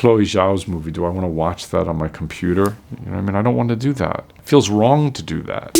Chloe Zhao's movie, do I want to watch that on my computer? You know what I mean? I don't want to do that. It feels wrong to do that.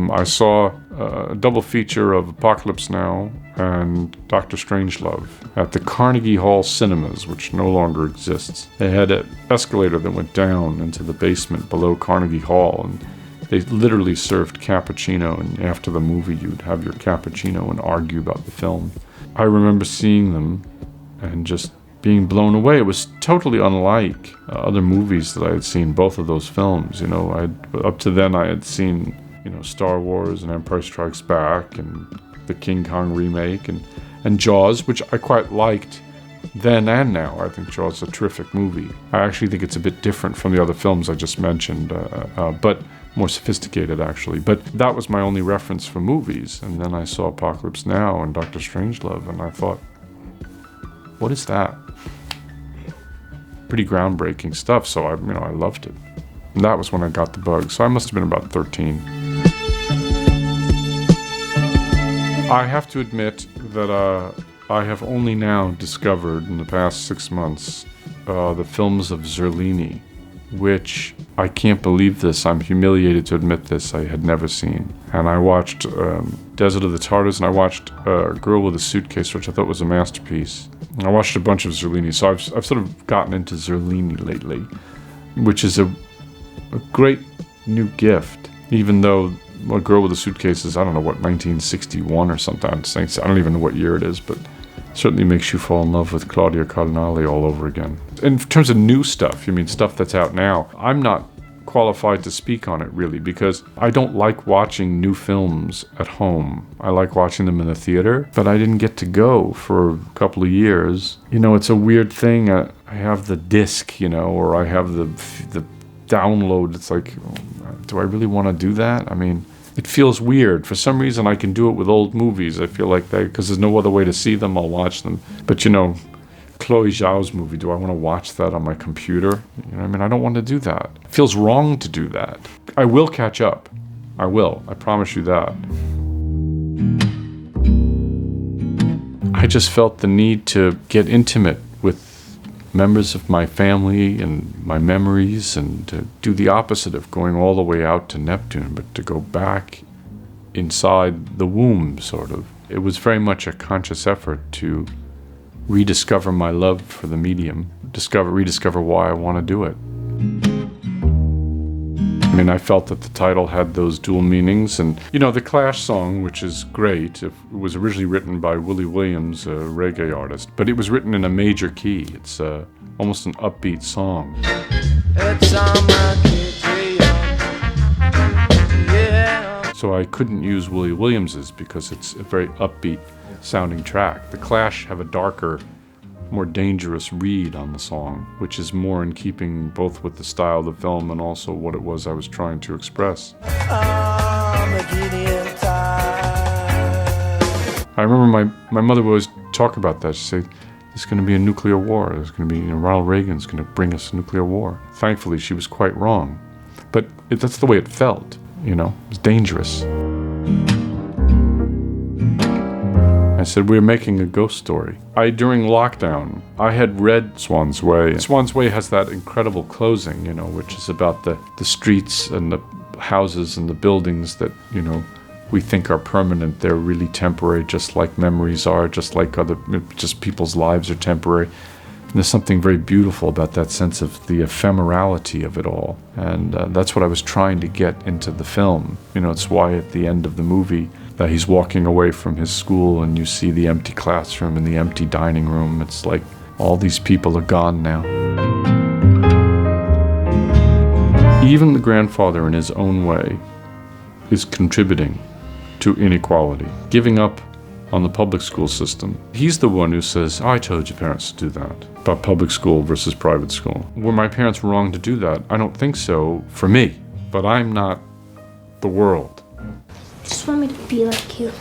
I saw a double feature of Apocalypse Now and Dr. Strangelove at the Carnegie Hall Cinemas, which no longer exists. They had an escalator that went down into the basement below Carnegie Hall, and they literally served cappuccino, and after the movie you'd have your cappuccino and argue about the film. I remember seeing them and just being blown away. It was totally unlike other movies that I had seen, both of those films. You know, up to then I had seen, you know, Star Wars and Empire Strikes Back and the King Kong remake and Jaws, which I quite liked then and now. I think Jaws is a terrific movie. I actually think it's a bit different from the other films I just mentioned, but more sophisticated actually. But that was my only reference for movies. And then I saw Apocalypse Now and Dr. Strangelove, and I thought, what is that? Pretty groundbreaking stuff. So I loved it. And that was when I got the bug. So I must have been about 13. I have to admit that I have only now discovered in the past 6 months the films of Zerlini, which I can't believe this. I'm humiliated to admit this. I had never seen. And I watched Desert of the Tartars, and I watched Girl with a Suitcase, which I thought was a masterpiece. And I watched a bunch of Zerlini, so I've sort of gotten into Zerlini lately, which is a great new gift, even though A Girl with a Suitcase is, I don't know what, 1961 or something. I don't even know what year it is, but certainly makes you fall in love with Claudia Cardinale all over again. In terms of new stuff, you mean stuff that's out now, I'm not qualified to speak on it really, because I don't like watching new films at home. I like watching them in the theater, but I didn't get to go for a couple of years. You know, it's a weird thing. I have the disc, you know, or I have the download. It's like, do I really want to do that? I mean, it feels weird. For some reason, I can do it with old movies. I feel like that, because there's no other way to see them, I'll watch them. But, you know, Chloe Zhao's movie, do I want to watch that on my computer? You know what I mean? I don't want to do that. It feels wrong to do that. I will catch up. I will. I promise you that. I just felt the need to get intimate with members of my family and my memories, and to do the opposite of going all the way out to Neptune, but to go back inside the womb, sort of. It was very much a conscious effort to rediscover my love for the medium, rediscover why I want to do it. I mean, I felt that the title had those dual meanings, and, you know, the Clash song, which is great, it was originally written by Willie Williams, a reggae artist, but it was written in a major key. It's almost an upbeat song. It's on my yeah. So I couldn't use Willie Williams's because it's a very upbeat sounding track. The Clash have a darker, more dangerous read on the song, which is more in keeping both with the style of the film and also what it was I was trying to express. I remember my mother would always talk about that. She'd say, there's going to be a nuclear war. There's going to be, Ronald Reagan's going to bring us a nuclear war. Thankfully, she was quite wrong. But that's the way it felt, you know. It was dangerous. I said, we're making a ghost story. During lockdown, I had read Swann's Way. Swann's Way has that incredible closing, you know, which is about the streets and the houses and the buildings that, you know, we think are permanent. They're really temporary, just like memories are, just people's lives are temporary. And there's something very beautiful about that sense of the ephemerality of it all. And that's what I was trying to get into the film. You know, it's why at the end of the movie, that he's walking away from his school and you see the empty classroom and the empty dining room. It's like all these people are gone now. Even the grandfather in his own way is contributing to inequality, giving up on the public school system. He's the one who says, I told your parents to do that, about public school versus private school. Were my parents wrong to do that? I don't think so for me, but I'm not the world. You just want me to be like you.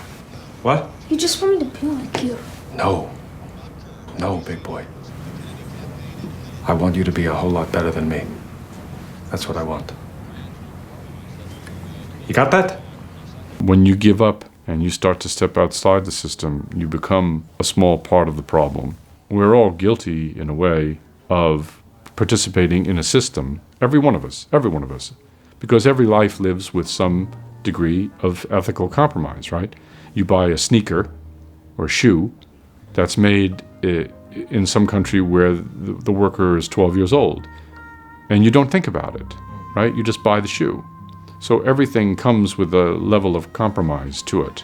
What? You just want me to be like you. No, big boy. I want you to be a whole lot better than me. That's what I want. You got that? When you give up and you start to step outside the system, you become a small part of the problem. We're all guilty, in a way, of participating in a system, every one of us, because every life lives with some degree of ethical compromise, right? You buy a sneaker or a shoe that's made in some country where the worker is 12 years old, and you don't think about it, right? You just buy the shoe. So everything comes with a level of compromise to it.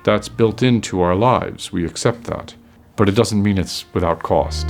That's built into our lives. We accept that. But it doesn't mean it's without cost.